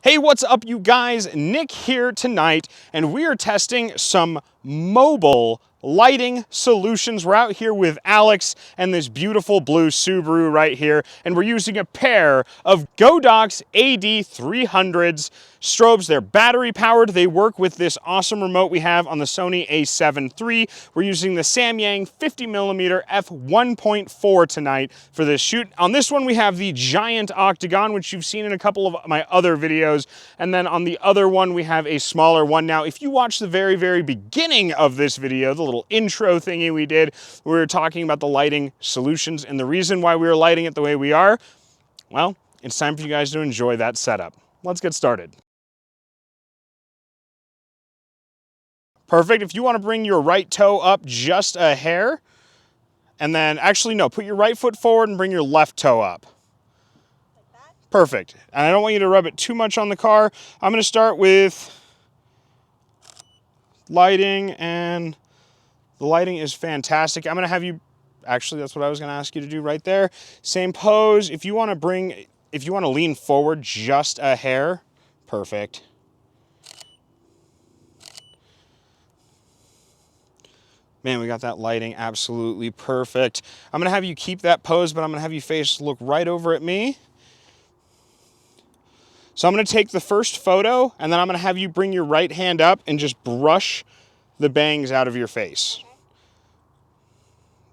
Hey, what's up, you guys? Nick here tonight, and we are testing some mobile lighting solutions. We're out here with Alex and this beautiful blue Subaru right here, and we're using a pair of Godox AD300s strobes. They're battery powered. They work with this awesome remote we have on the Sony a7 III. We're using the Samyang 50mm f1.4 tonight for this shoot. On this one, we have the giant octagon, which you've seen in a couple of my other videos. And then on the other one, we have a smaller one. Now, if you watch the very beginning of this video, the little intro thingy we did, we were talking about the lighting solutions, and the reason why we were lighting it the way we are, well, it's time for you guys to enjoy that setup. Let's get started. Perfect. If you want to bring your right toe up just a hair, and then actually no, put your right foot forward and bring your left toe up. Like that? Perfect. And I don't want you to rub it too much on the car. I'm going to start with lighting, and the lighting is fantastic. I'm going to have you, actually that's what I was going to ask you to do right there. Same pose. If you want to lean forward just a hair, perfect. Man, we got that lighting absolutely perfect. I'm gonna have you keep that pose, but I'm gonna have you look right over at me. So I'm gonna take the first photo, and then I'm gonna have you bring your right hand up and just brush the bangs out of your face.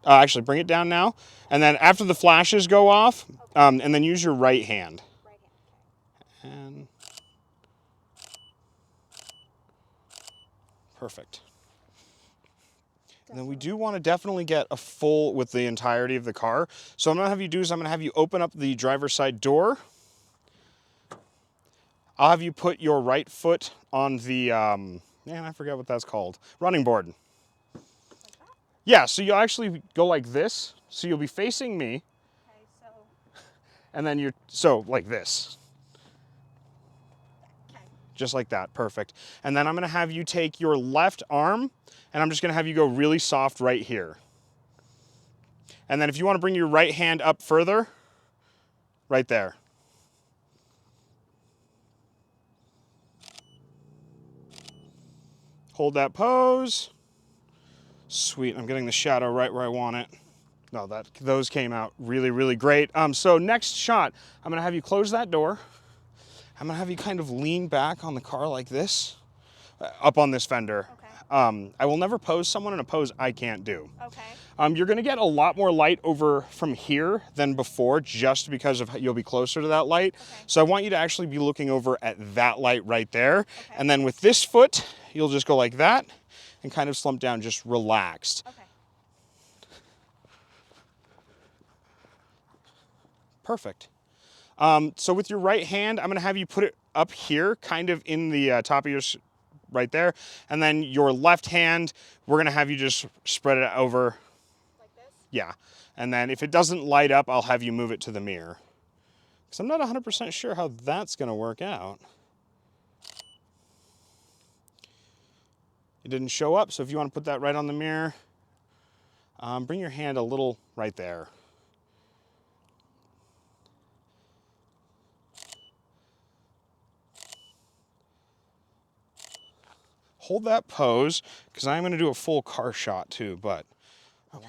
Okay. Actually, bring it down now. And then after the flashes go off, okay. And then use your right hand. Right hand, okay. And perfect. And then we do want to definitely get a full with the entirety of the car. So I'm going to have you do is I'm going to have you open up the driver's side door. I'll have you put your right foot on the, man, I forget what that's called, running board. Like that? Yeah, so you'll actually go like this. So you'll be facing me. Okay, so. And then like this. Okay. Just like that, perfect. And then I'm going to have you take your left arm, and I'm just going to have you go really soft right here. And then if you want to bring your right hand up further, right there. Hold that pose. Sweet, I'm getting the shadow right where I want it. No, those came out really great. So next shot, I'm gonna have you close that door. I'm gonna have you kind of lean back on the car like this, up on this fender. Okay. I will never pose someone in a pose I can't do. Okay. You're gonna get a lot more light over from here than before, just because of you'll be closer to that light. Okay. So I want you to actually be looking over at that light right there. Okay. And then with this foot, you'll just go like that and kind of slump down, just relaxed. Okay. Perfect. So with your right hand, I'm gonna have you put it up here, kind of in the top of your, right there. And then your left hand, we're gonna have you just spread it over. Like this? Yeah. And then if it doesn't light up, I'll have you move it to the mirror. Because I'm not 100% sure how that's gonna work out. It didn't show up, so if you wanna put that right on the mirror, bring your hand a little right there. Hold that pose, because I'm going to do a full car shot too, but okay.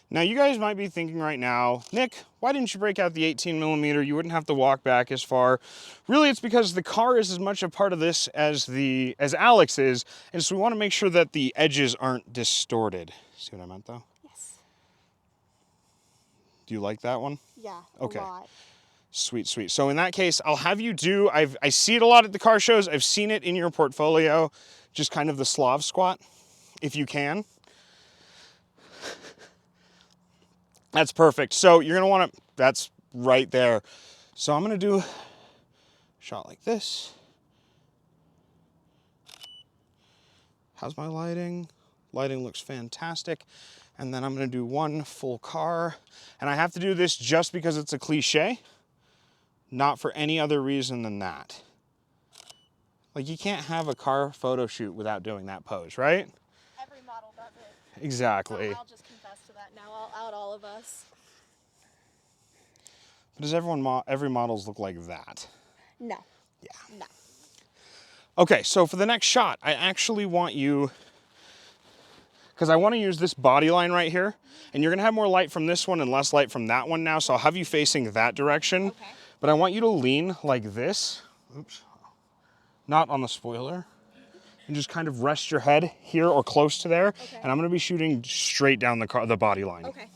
Now you guys might be thinking right now, Nick, why didn't you break out the 18mm? You wouldn't have to walk back as far. Really, it's because the car is as much a part of this as Alex is, and so we want to make sure that the edges aren't distorted. See what I meant though? Yes. Do you like that one? Yeah, okay. A lot. Sweet. So in that case, I'll have you do, I see it a lot at the car shows. I've seen it in your portfolio, just kind of the Slav squat, if you can. That's perfect. So you're gonna wanna, that's right there. So I'm gonna do a shot like this. How's my lighting? Lighting looks fantastic. And then I'm gonna do one full car. And I have to do this just because it's a cliche. Not for any other reason than that. Like, you can't have a car photo shoot without doing that pose, right? Every model does it. Exactly. I'll just confess to that now I'll out all of us. But does every models look like that? No. Yeah. No. Okay, so for the next shot, I actually want you, because I want to use this body line right here, and you're going to have more light from this one and less light from that one now, so I'll have you facing that direction. Okay. But I want you to lean like this. Oops. Not on the spoiler. And just kind of rest your head here or close to there. Okay. And I'm going to be shooting straight down the body line. Okay.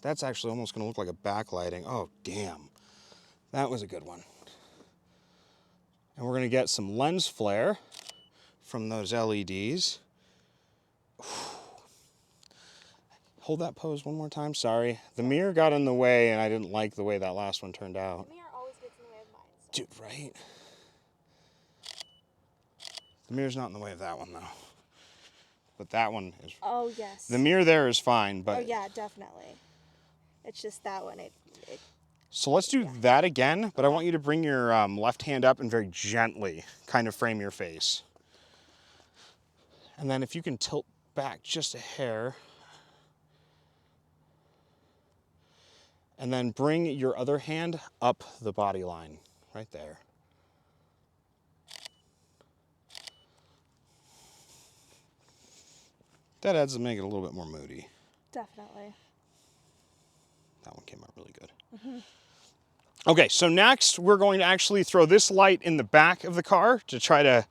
That's actually almost going to look like a backlighting. Oh, damn. That was a good one. And we're going to get some lens flare from those LEDs. Hold that pose one more time. Sorry. The mirror got in the way, and I didn't like the way that last one turned out. The mirror always gets in the way of mine. So. Dude, right? The mirror's not in the way of that one, though. But that one is. Oh, yes. The mirror there is fine, but. Oh, yeah, definitely. It's just that one. So let's do that again, but I want you to bring your left hand up and very gently kind of frame your face. And then if you can tilt back just a hair. And then bring your other hand up the body line, right there. That adds to make it a little bit more moody. Definitely. That one came out really good. Mm-hmm. Okay, so next we're going to actually throw this light in the back of the car to try to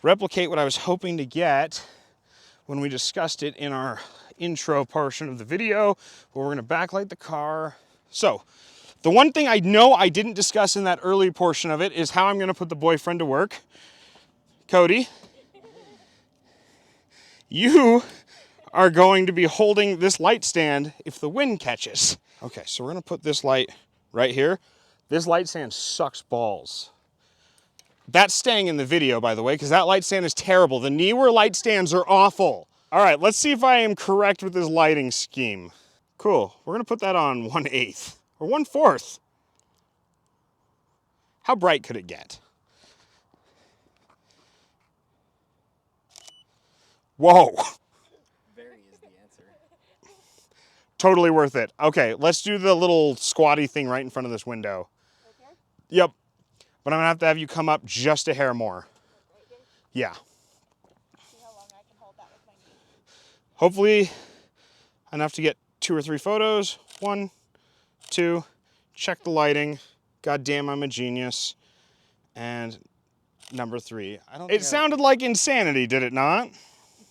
replicate what I was hoping to get when we discussed it in our intro portion of the video, where we're going to backlight the car. So, the one thing I know I didn't discuss in that early portion of it is how I'm going to put the boyfriend to work. Cody, you are going to be holding this light stand if the wind catches. Okay, so we're going to put this light right here. This light stand sucks balls. That's staying in the video, by the way, because that light stand is terrible. The Neewer light stands are awful. All right, let's see if I am correct with this lighting scheme. Cool, we're gonna put that on 1/8 or 1/4. How bright could it get? Whoa. Very is the answer. Totally worth it. Okay, let's do the little squatty thing right in front of this window. Okay. Yep, but I'm gonna have you come up just a hair more. Right here. Yeah. See how long I can hold that with my knee. Hopefully enough to get 2 or 3 photos. 1, 2, check the lighting. God damn, I'm a genius. And number 3. It sounded like insanity, did it not?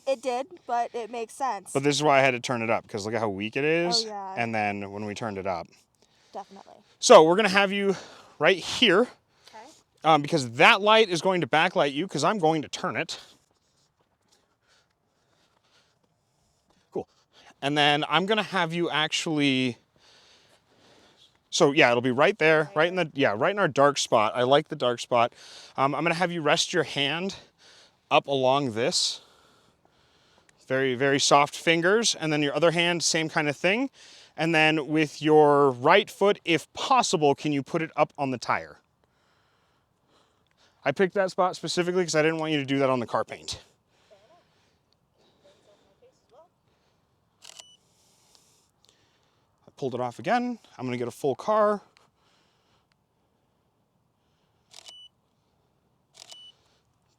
It did, but it makes sense. But this is why I had to turn it up, because look at how weak it is. Oh, yeah. And then when we turned it up. Definitely. So we're gonna have you right here. Okay. Because that light is going to backlight you, because I'm going to turn it. Cool. And then I'm gonna have you actually, so yeah, it'll be right there, right in our dark spot. I like the dark spot. I'm gonna have you rest your hand up along this. Very, very soft fingers. And then your other hand, same kind of thing. And then with your right foot, if possible, can you put it up on the tire? I picked that spot specifically because I didn't want you to do that on the car paint. I pulled it off again. I'm gonna get a full car.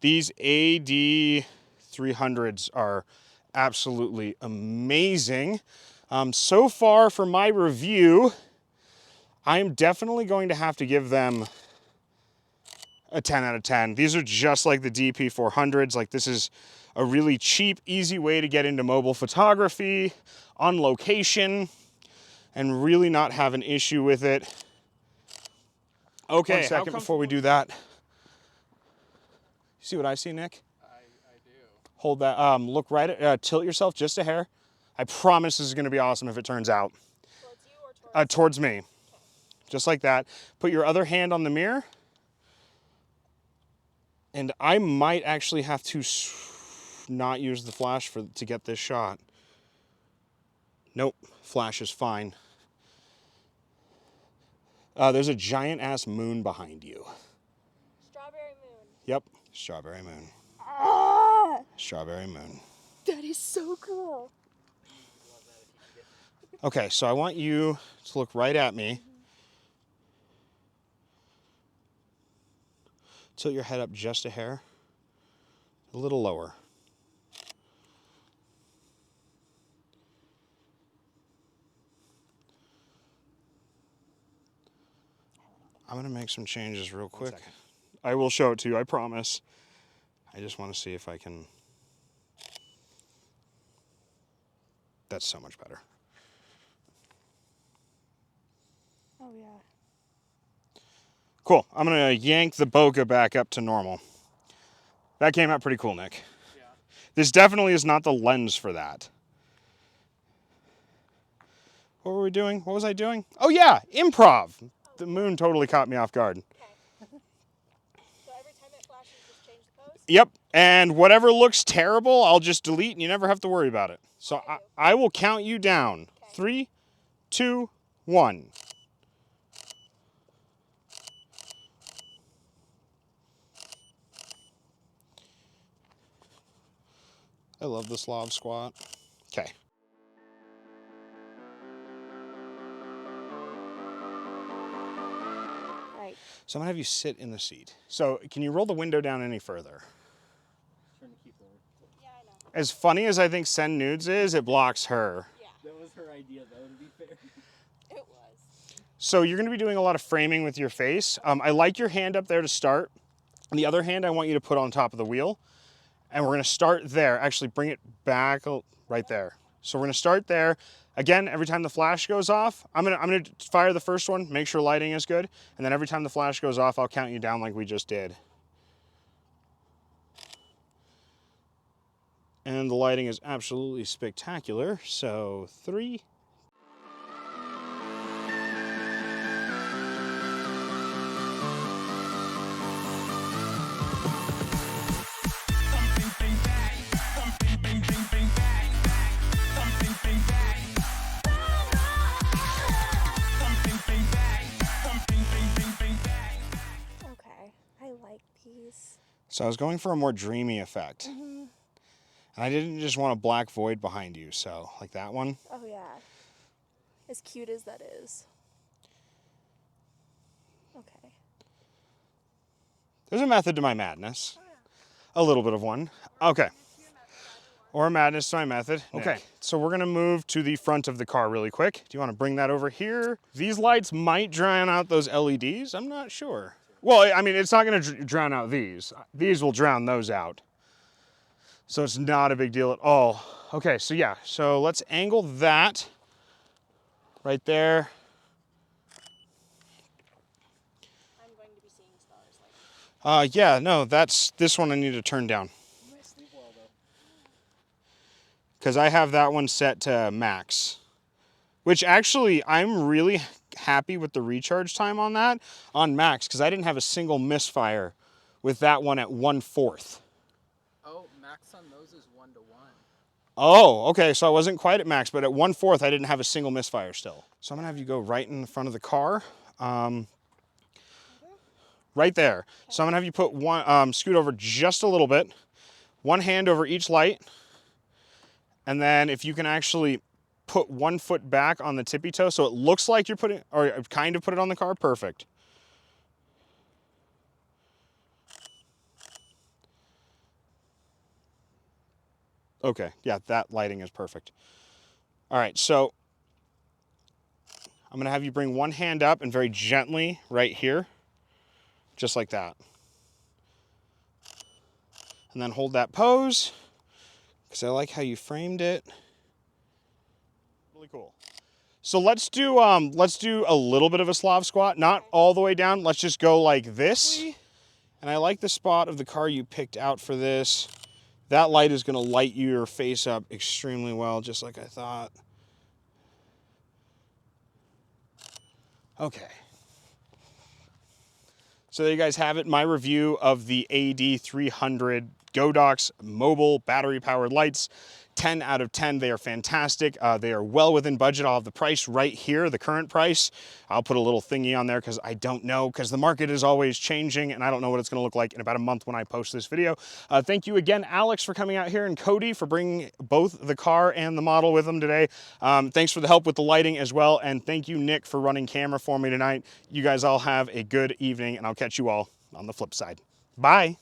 These AD300s are absolutely amazing. So far for my review, I'm definitely going to have to give them a 10 out of 10. These are just like the DP400s. Like, this is a really cheap, easy way to get into mobile photography on location and really not have an issue with it. Okay, 1 second before we do that. You see what I see, Nick? I do. Hold that, look right at, tilt yourself just a hair. I promise this is gonna be awesome if it turns out. Towards you or towards? Towards me. Just like that. Put your other hand on the mirror. And I might actually have to not use the flash to get this shot. Nope, flash is fine. There's a giant ass moon behind you. Strawberry moon. Yep. Strawberry moon. Ah, Strawberry moon. that is so cool. Okay, so I want you to look right at me. Tilt your head up just a hair. A little lower. I'm gonna make some changes real quick. I will show it to you, I promise. I just want to see if I can. That's so much better. Oh yeah. Cool. I'm gonna yank the bokeh back up to normal. That came out pretty cool, Nick. Yeah. This definitely is not the lens for that. What were we doing? What was I doing? Oh yeah, improv. The moon totally caught me off guard. Okay. So every time it flashes, just change the pose? Yep, and whatever looks terrible, I'll just delete and you never have to worry about it. So I will count you down. Okay. 3, 2, 1. I love the Slav squat. Okay. Right. So I'm gonna have you sit in the seat. So can you roll the window down any further? Trying to keep her. Yeah, I know. As funny as I think Send Nudes is, it blocks her. Yeah, That was her idea, though, to be fair. it was. So you're gonna be doing a lot of framing with your face. I like your hand up there to start. And the other hand I want you to put on top of the wheel. And we're gonna start there. Actually bring it back right there. So we're gonna start there. Again, every time the flash goes off, I'm gonna fire the first one, make sure lighting is good. And then every time the flash goes off, I'll count you down like we just did. And the lighting is absolutely spectacular. So 3, Okay, I like these. so I was going for a more dreamy effect. And I didn't just want a black void behind you, so like that one. Oh yeah. As cute as that is. Okay. There's a method to my madness. A little bit of one. Okay. Or a madness to my method. Okay, so we're gonna move to the front of the car really quick. Do you wanna bring that over here? These lights might drown out those LEDs, I'm not sure. Well, I mean, it's not gonna drown out these. These will drown those out. So it's not a big deal at all. Okay, so yeah, so let's angle that right there. I'm going to be seeing stars like Yeah, no, that's this one I need to turn down. You might sleep well, though. Because I have that one set to max. Which actually, I'm really happy with the recharge time on that, on max, because I didn't have a single misfire with that one at 1/4. Oh, max on those is 1 to 1. Oh, okay, so I wasn't quite at max, but at 1/4 I didn't have a single misfire still. So I'm gonna have you go right in the front of the car. Right there. So I'm gonna have you put one, scoot over just a little bit, one hand over each light, and then if you can actually put 1 foot back on the tippy toe so it looks like you're putting, or kind of put it on the car, perfect. Okay, yeah, that lighting is perfect. All right, so I'm gonna have you bring one hand up and very gently right here, just like that. And then hold that pose, because I like how you framed it. Really cool. So let's do a little bit of a Slav squat, not all the way down. Let's just go like this. And I like the spot of the car you picked out for this. That light is gonna light your face up extremely well, just like I thought. Okay. So there you guys have it, my review of the AD300 Godox mobile battery powered lights. 10 out of 10. They are fantastic. They are well within budget. I'll have the price right here, the current price. I'll put a little thingy on there because I don't know, because the market is always changing and I don't know what it's going to look like in about a month when I post this video. Thank you again, Alex, for coming out here, and Cody for bringing both the car and the model with them today. Thanks for the help with the lighting as well, and thank you, Nick, for running camera for me tonight. You guys all have a good evening, and I'll catch you all on the flip side. Bye.